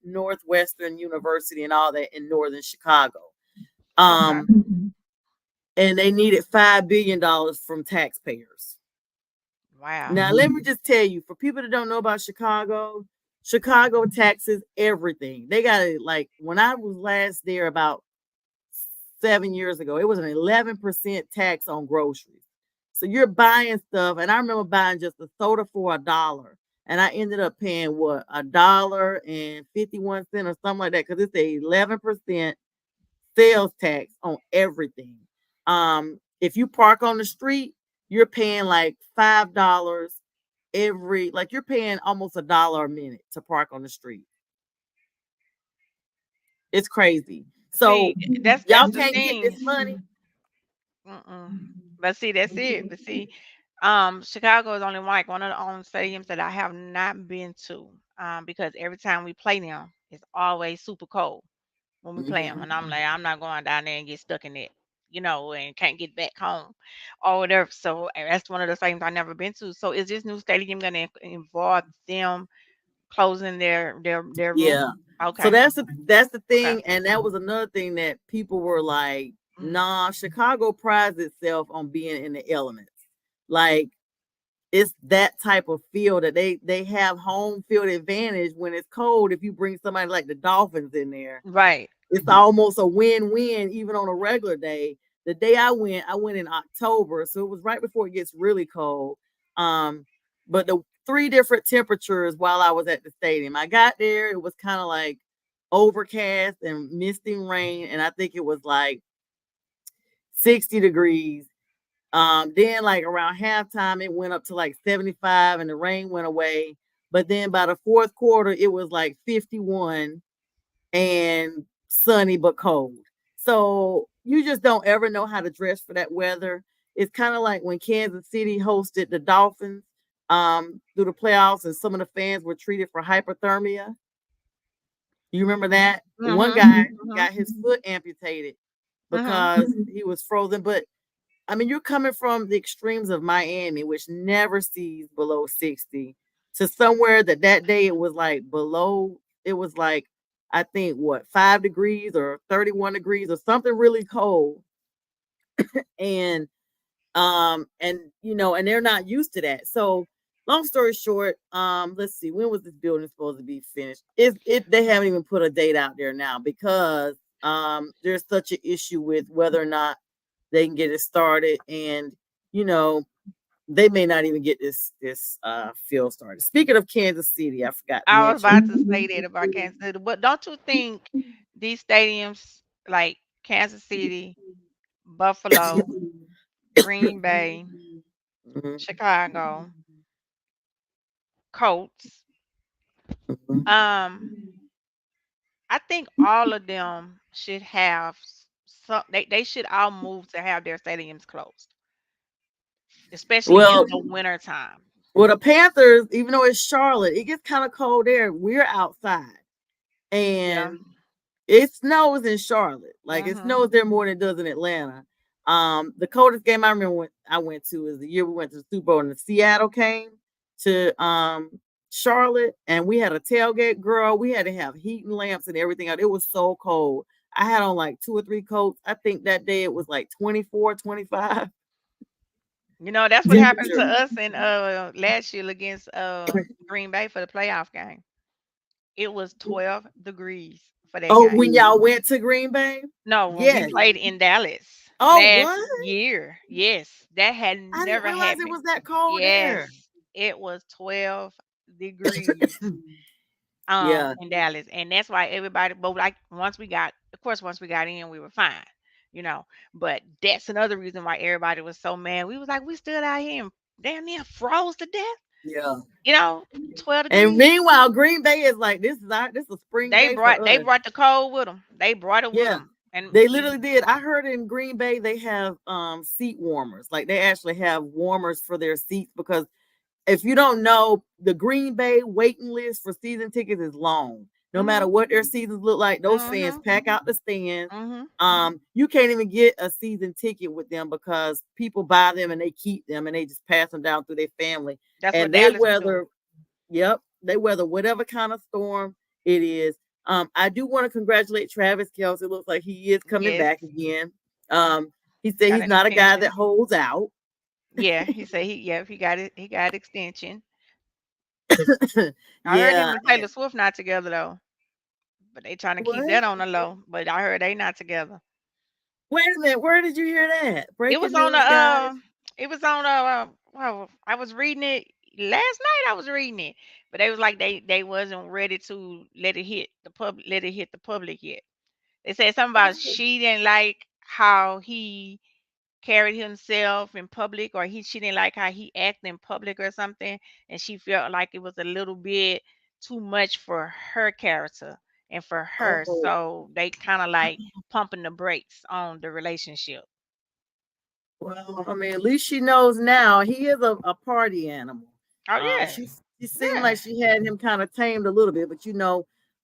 Northwestern University and all that in northern Chicago. Okay. And they needed $5 billion from taxpayers. Wow. Now, let me just tell you, for people that don't know about Chicago, Chicago taxes everything. They got it. Like when I was last there about 7 years ago, it was an 11% tax on groceries. So you're buying stuff, and I remember buying just a soda for $1, and I ended up paying what, $1.51 or something like that, because it's a 11% sales tax on everything. If you park on the street, you're paying like $5 like you're paying almost $1 a minute to park on the street. It's crazy. So See, that's y'all the can't get thing. this money. But see, that's it. But see, Chicago is only like one of the only stadiums that I have not been to. Because every time we play them, it's always super cold when we play them, and I'm like, I'm not going down there and get stuck in it, and can't get back home or whatever. So that's one of the stadiums I've never been to. So is this new stadium going to involve them closing their roof? Yeah. So Okay. that's the Okay. thing, and that was another thing that people were like, Mm. nah, Chicago prides itself on being in the elements. Like it's that type of field that they have home field advantage when it's cold. If you bring somebody like the Dolphins in there, Right. it's almost a win-win even on a regular day. The day I went in October, so it was right before it gets really cold. But the three different temperatures while I was at the stadium. I got there, it was kind of like overcast and misting rain, and I think it was like 60 degrees. Then like around halftime, it went up to like 75 and the rain went away. But then by the fourth quarter, it was like 51 and sunny but cold. So you just don't ever know how to dress for that weather. It's kind of like when Kansas City hosted the Dolphins through the playoffs, and some of the fans were treated for hypothermia. You remember that? One Mhm. guy Mhm. got his foot amputated Mhm. because he was frozen. But I mean, you're coming from the extremes of Miami, which never sees below 60, to somewhere that day it was like below, it was like, I think what, 5 degrees or 31 degrees or something really cold. And and they're not used to that. So long story short, let's see, when was this building supposed to be finished? They haven't even put a date out there now because there's such an issue with whether or not they can get it started, and you know they may not even get this field started. Speaking of Kansas City, I forgot to I was about to mention. say that about Kansas City, but don't you think these stadiums like Kansas City, Buffalo, Green Bay, Mhm, Chicago, Colts, mhm. um, I think all of them should have some. They should all move to have their stadiums closed, especially in Well, the winter time. the Panthers, even though it's Charlotte, it gets kind of cold there. We're outside, Yeah. and it snows in Charlotte. Like it Mhm. snows there more than it does in Atlanta. The coldest game I remember when I went to is the year we went to the Super Bowl and the Seattle came to Charlotte, and we had a tailgate. Girl, we had to have heating lamps and everything out. It was so cold. I had on like two or three coats. I think that day it was like 24, 25 That's what happened to temperature. us in last year against Green Bay for the playoff game. It was 12 degrees. for that Oh, game. when y'all went to Green Bay? No, when we Yes. played in Dallas Oh, last what? year. Yes, that had I didn't never realize it happened. was that cold there. Yes, it was 12 degrees Yeah, in Dallas. And that's why everybody, but like once we got, of course, once we got in, we were fine, you know. But that's another reason why everybody was so mad. We was like, we stood out here and damn near froze to death, yeah. you know, 12 And degrees. meanwhile, Green Bay is like, this is a spring day for They us. brought the cold with them. They brought it with Yeah. them. And They literally did. I heard in Green Bay they have seat warmers. Like they actually have warmers for their seats because if you don't know, the Green Bay waiting list for season tickets is long. No matter mhm, what their seasons look like, those fans mhm, pack out the stands. mhm. You can't even get a season ticket with them because people buy them and they keep them and they just pass them down through their family. That's what And they Dallas was doing. weather, yep, they weather whatever kind of storm it is. I do want to congratulate Travis Kelce. It looks like he is coming Yes, back again. He said got he's an not a guy extension. that holds out. Yeah, he said he got it. He got extension. I heard him Yeah. and Taylor Swift not together though, but they trying to keep What? that on the low. But I heard they not together. Wait a minute, where did you hear that? It was Breaking on the news, guys. it was on well, I was reading it last night. I was reading it, but they was like they wasn't ready to let it hit the public yet. They said something about Oh, she didn't like how he carried himself in public, or she didn't like how he acted in public or something, and she felt like it was a little bit too much for her character and for her, oh, so they kind of like pumping the brakes on the relationship. well, I mean, at least she knows now he is a party animal. Oh yeah, She seemed yeah, like she had him kind of tamed a little bit, but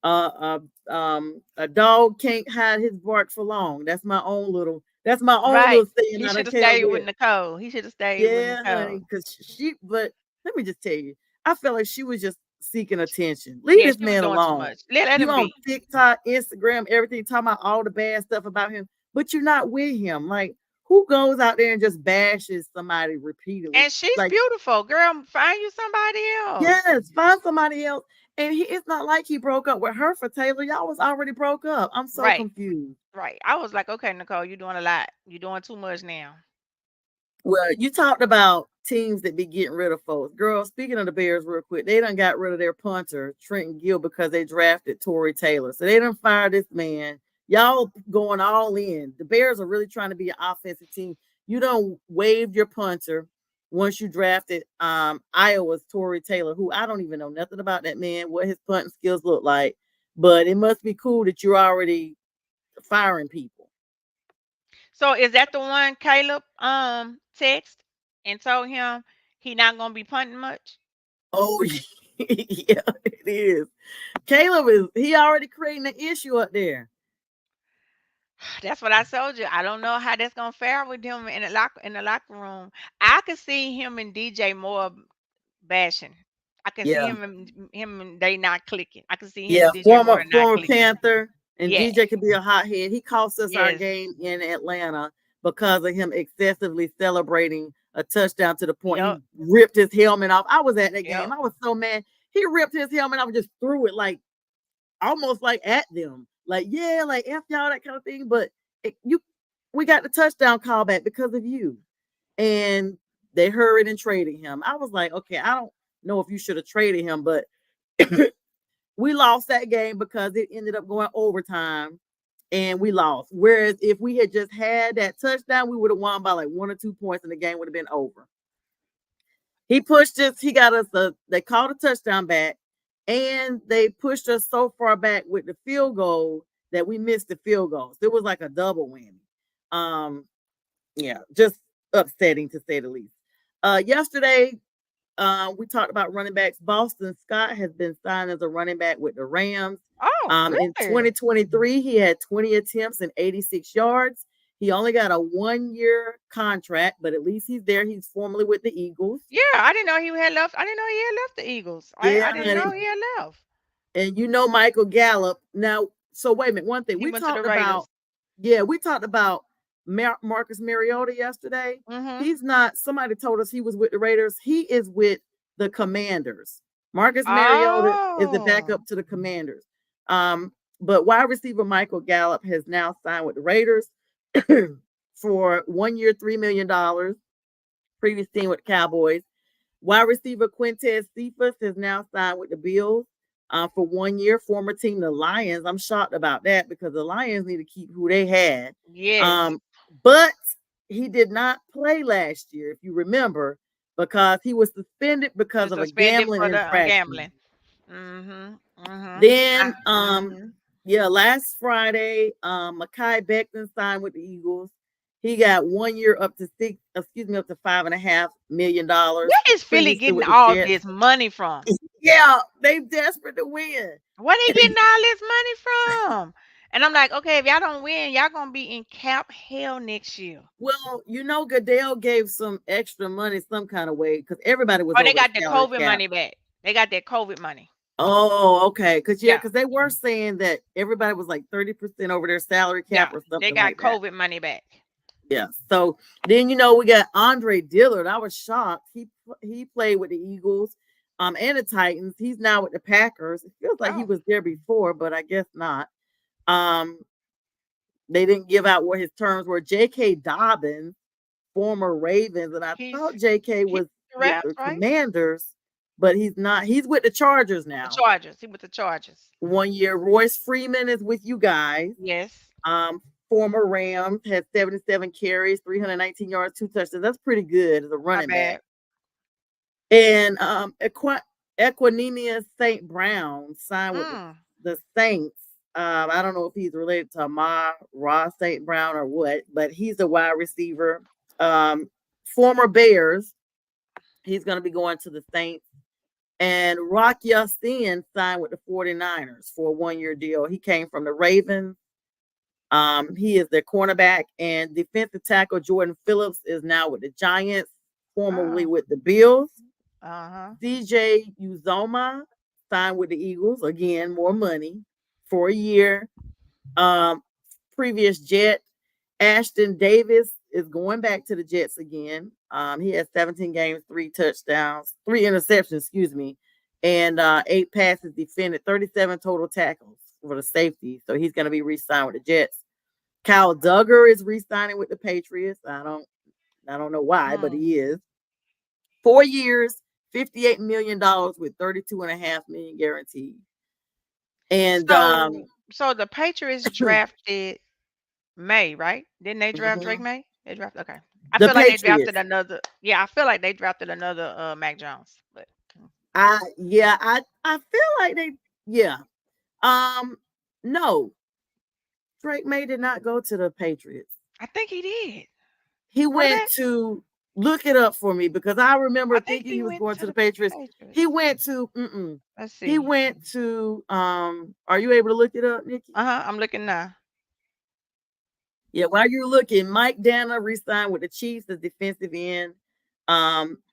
a dog can't hide his bark for long. That's my own right. little saying He I done should have came up stayed with with. Nicole. He should have stayed with Yeah, Nicole. honey, because but let me just tell you, I felt like she was just seeking attention. Leave Yeah, this she was man doing too alone. much. Let You him on be. TikTok, Instagram, everything, talking about all the bad stuff about him, but you're not with him. Like, who goes out there and just bashes somebody repeatedly? And she's Like, beautiful, girl. Find you somebody else. yes, find somebody else. And it's not like he broke up with her for Taylor. Y'all was already broke up. I'm so Right, confused. right. I was like, okay, Nicole, you're doing a lot. You're doing too much now. Well, you talked about teams that be getting rid of folks. Girl, speaking of the Bears, real quick, they done got rid of their punter, Trenton Gill, because they drafted Torrey Taylor. So they done fired this man. Y'all going all in. The Bears are really trying to be an offensive team. You don't waive your punter once you drafted Iowa's Torrey Taylor, who I don't even know nothing about that man, what his punting skills look like. But it must be cool that you're already firing people. So is that the one Caleb text and told him he not gonna be punting much? Oh, yeah, it is. Caleb he already creating an issue up there. That's what I told you. I don't know how that's gonna fare with him in the locker room. I could see him and DJ Moore bashing. I can see Yeah. him and they not clicking. I can see him Yeah. and DJ Former Moore not former clicking. Panther and Yeah. DJ could be a hothead. He cost us our Yes. game in Atlanta because of him excessively celebrating a touchdown to the point Yep. he ripped his helmet off. I was at that game. Yep. I was so mad. He ripped his helmet off and just threw it like almost like at them. Like, yeah, like F y'all, that kind of thing. But we got the touchdown call back because of you. And they hurried and traded him. I was like, okay, I don't know if you should have traded him, but we lost that game because it ended up going overtime and we lost. Whereas if we had just had that touchdown, we would have won by like 1 or 2 points and the game would have been over. He pushed us, he got us they called a touchdown back and they pushed us so far back with the field goal that we missed the field goals. It was like a double whammy. Yeah, just upsetting to say the least. Yesterday, we talked about running backs. Boston Scott has been signed as a running back with the Rams. Oh, In really? 2023, he had 20 attempts and 86 yards. He only got a 1-year contract, but at least he's there. He's formerly with the Eagles. Yeah, I didn't know he had left. I didn't know he had left the Eagles. Yeah, I didn't honey. know he had left. And you know Michael Gallup. Now, so wait a minute. One thing He we went to the talked about, Raiders. we talked about Marcus Mariota yesterday. Mm-hmm. He's not, somebody told us he was with the Raiders. He is with the Commanders. Marcus Mariota is the Oh. backup to the Commanders. Um, but wide receiver Michael Gallup has now signed with the Raiders for 1 year, $3 million. Previous team with the Cowboys. Wide receiver Quintez Cephas has now signed with the Bills for 1 year. Former team, the Lions. I'm shocked about that because the Lions need to keep who they had. Yes. But he did not play last year, if you remember, because he was suspended He because was of a suspended gambling for the infraction. gambling. Mhm. Mhm. Then, Mhm. yeah, last Friday, Mekhi Becton signed with the Eagles. He got 1 year up to $5.5 million. Where is Philly Previously getting with the all Jets. this money from? Yeah, they desperate to win. Where they getting all this money from? And I'm like, okay, if y'all don't win, y'all gonna be in cap hell next year. Well, Goodell gave some extra money some kind of way because everybody was Oh, they over the got the salary COVID cap. money back. They got that COVID money. Oh, okay. Yeah. Because they were saying that everybody was like 30% over their salary cap Yeah. or They something got like that. COVID money back. Yeah. So then we got Andre Dillard. I was shocked. He played with the Eagles, and the Titans. He's now with the Packers. It feels like he Oh, was there before, but I guess not. Um, they didn't give out what his terms were. J.K. Dobbins, former Ravens, and I he's thought J.K. he's was the with Rams, the right? Commanders, but he's not. He's with the Chargers The now. Chargers. He with the Chargers. 1 year. Royce Freeman is with you guys. Yes. Um, Former Rams, had 77 carries, 319 yards, 2 touchdowns. That's pretty good as a Not running back. bad. And Equanimeous St. Brown signed with Mm. the Saints. I don't know if he's related to Amar Ross St. Brown or what, but he's a wide receiver. Former Bears. He's going to be going to the Saints. And Rock Ya-Sin signed with the 49ers for a 1 year deal. He came from the Ravens. He is their cornerback, and defensive tackle Jordan Phillips is now with the Giants, formerly Oh. with the Bills. Uh-huh. DJ Uzoma signed with the Eagles. Again, more money for a year. Previous Jet Ashton Davis is going back to the Jets again. He has 17 games, 3 touchdowns, 3 interceptions, excuse me, and 8 passes defended, 37 total tackles for the safety. So he's going to be re-signed with the Jets. Kyle Duggar is re-signing with the Patriots. I don't know why, but he is. 4 years, $58 million with $32.5 million guaranteed. And So the Patriots drafted May, right? Didn't they draft Drake May? They drafted okay. I the feel like they drafted Patriots. another. Yeah, I feel like they drafted another Mac Jones. But I feel like they yeah. No. Drake May did not go to the Patriots. I think he did. He went Quarterback? to look it up for me because I remember I think thinking he he was went going to to the the Patriots. Patriots. He went to Let's he see. went to are you able to look it up, Nikki? I'm looking now. Yeah, while you're looking, Mike Dana re-signed with the Chiefs as defensive end.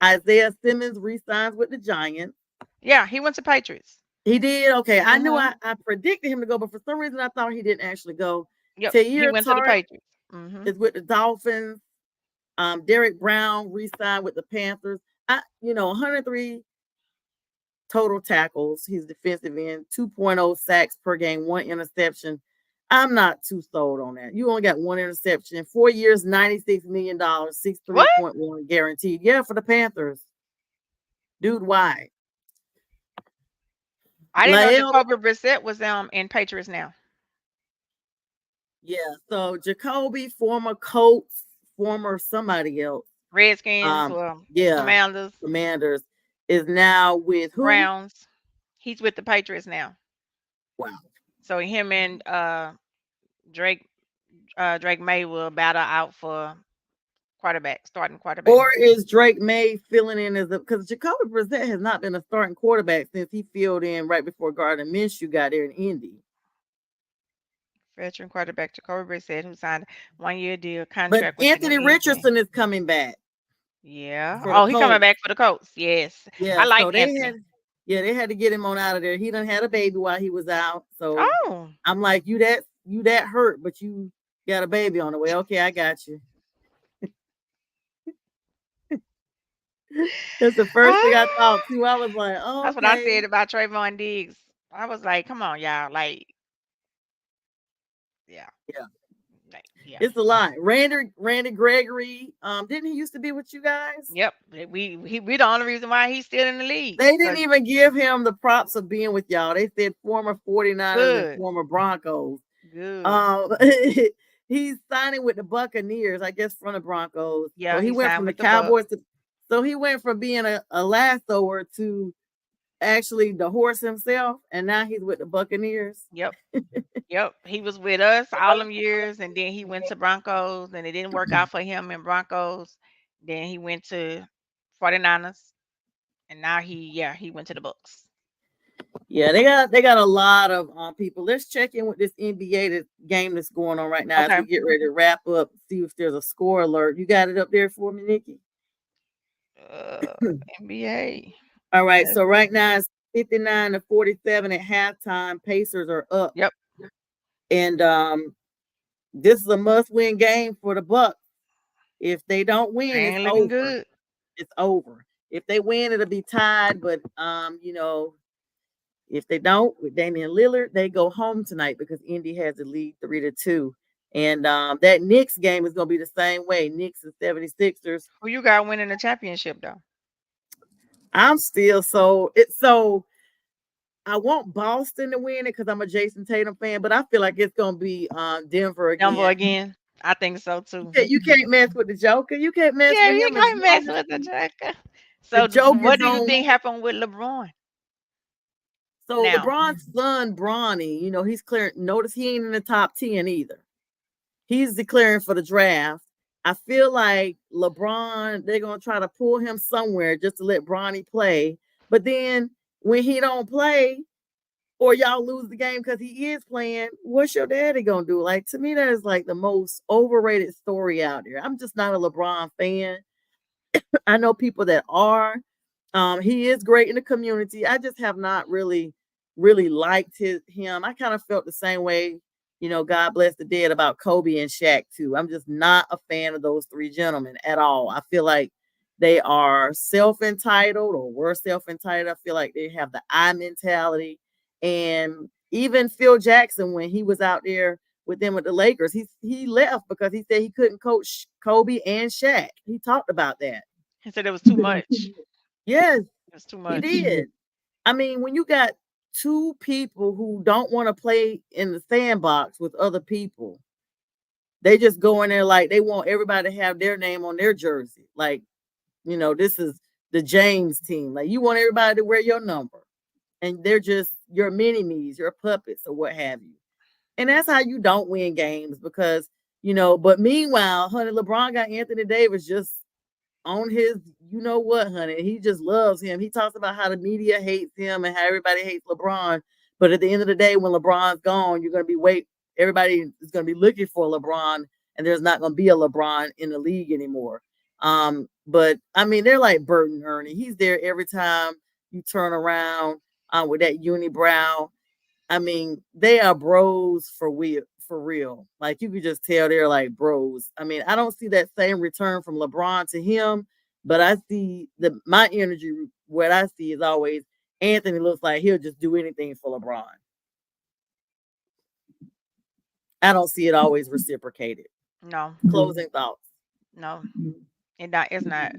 Isaiah Simmons re-signs with the Giants. Yeah, he went to Patriots. He did. Okay, I knew Mm-hmm. I predicted him to go, but for some reason I thought he didn't actually go. Yep, he Tahir went to the Tart Patriots. Mm-hmm. is with the Dolphins. Derek Brown re-signed with the Panthers. 103 total tackles. He's defensive end, 2.0 sacks per game, 1 interception. I'm not too sold on that. You only got 1 interception. 4 years, $96 million, What? 63.1 guaranteed. Yeah, for the Panthers. Dude, why? I didn't know Lael, Jacoby Brissett was in Patriots now. yeah. So Jacoby, former Colts, former somebody else. Redskins or Yeah, Commanders, Commanders is now with who? Browns. He's with the Patriots now. Wow. So him and Drake Drake May will battle out for starting quarterback. Or is Drake May filling in as because Jacoby Brissett has not been a starting quarterback since he filled in right before Gardner Minshew got there in Indy. Veteran quarterback Jacoby Brissett, who signed 1 year deal But contract with the New Anthony England. Richardson is coming back Yeah. for the Oh, he coming Colts. back for the Colts. Yes. I Yeah, like so Anthony. they had to get him on out of there. He done had a baby while he was out. So Oh. I'm like, you that hurt, but you got a baby on the way. Okay, I got you. That's the first thing I thought too. I was like, oh, That's what I okay. said about Trayvon Diggs. I was like, come on, y'all. Like, Yeah. Yeah. Yeah. It's a lot. Randy Gregory, didn't he used to be with you guys? Yep. We the only reason why he's still in the league. They didn't even give him the props of being with y'all. They said former 49ers and former Broncos. Good. He's signing with the Buccaneers, I guess, from the Broncos. Yeah, so he went from the Cowboys so he went from being a lassoer to actually the horse himself, and now he's with the Buccaneers. Yep. Yep. He was with us all them years, and then he went to Broncos, and it didn't work out for him in Broncos. Then he went to 49ers, and now he went to the Bucks. Yeah, they got a lot of people. Let's check in with this NBA game that's going on right now as we get ready to wrap up. See if there's a score alert. You got it up there for me, Nikki? NBA. All right. So right now it's 59-47 at halftime. Pacers are up. Yep. And this is a must-win game for the Bucks. If they don't win, it's over. Good. It's over. If they win, it'll be tied. But if they don't, with Damian Lillard, they go home tonight because Indy has the lead 3-2. And that Knicks game is going to be the same way. Knicks and 76ers. Who you got winning the championship, though? I'm still I want Boston to win it because I'm a Jason Tatum fan, but I feel like it's going to be Denver again. Denver again. I think so, too. You can't mess with the Joker. You can't mess with him. You can't mess with the Joker. So what do you think happened with LeBron? So LeBron's son, Bronny, he's clearing. Notice he ain't in the top 10 either. He's declaring for the draft. I feel like LeBron, they're going to try to pull him somewhere just to let Bronny play. But then when he don't play or y'all lose the game because he is playing, what's your daddy going to do? Like, to me, that is like the most overrated story out there. I'm just not a LeBron fan. I know people that are. He is great in the community. I just have not really liked him. I kind of felt the same way, God bless the dead, about Kobe and Shaq too. I'm just not a fan of those three gentlemen at all. I feel like they are self-entitled or were self-entitled. I feel like they have the I mentality. And even Phil Jackson, when he was out there with them with the Lakers, he left because he said he couldn't coach Kobe and Shaq. He talked about that. He said it was too much. Yes, it was too much. He did. I mean, when you got two people who don't want to play in the sandbox with other people, they just go in there like they want everybody to have their name on their jersey. Like, this is the James team. Like, you want everybody to wear your number. And they're just your mini-me's, your puppets, or what have you. And that's how you don't win games because, but meanwhile, honey, LeBron got Anthony Davis just on his, honey. He just loves him. He talks about how the media hates him and how everybody hates LeBron. But at the end of the day, when LeBron's gone, you're going to be everybody is going to be looking for LeBron, and there's not going to be a LeBron in the league anymore. But I mean, they're like Bert and Ernie. He's there every time you turn around with that unibrow. I mean, they are bros for real. Like, you could just tell they're like bros. I mean, I don't see that same return from LeBron to him, but I see my energy. What I see is always Anthony looks like he'll just do anything for LeBron. I don't see it always reciprocated. No. Closing thoughts. No. It's not.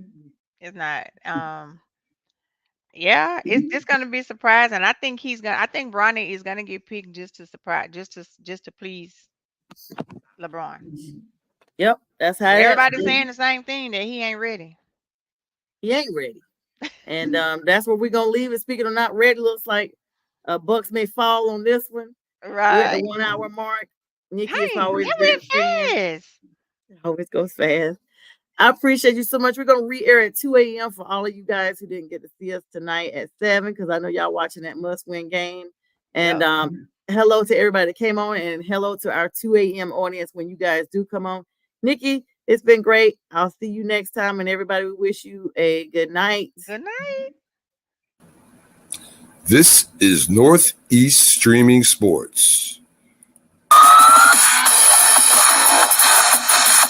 Yeah, it's gonna be surprising. I think Bronny is gonna get picked just to surprise, just to please LeBron. Yep, that's how everybody's saying the same thing, that he ain't ready. He ain't ready. And that's where we're gonna leave it. Speaking of not ready, looks like Bucks may fall on this one. Right. We're at the 1 hour mark. Nikki is always went fast. Always goes fast. I appreciate you so much. We're going to re-air at 2 a.m. for all of you guys who didn't get to see us tonight at 7, because I know y'all watching that must-win game. And hello to everybody that came on, and hello to our 2 a.m. audience when you guys do come on. Nikki, it's been great. I'll see you next time, and everybody, we wish you a good night. Good night. This is Northeast Streaming Sports.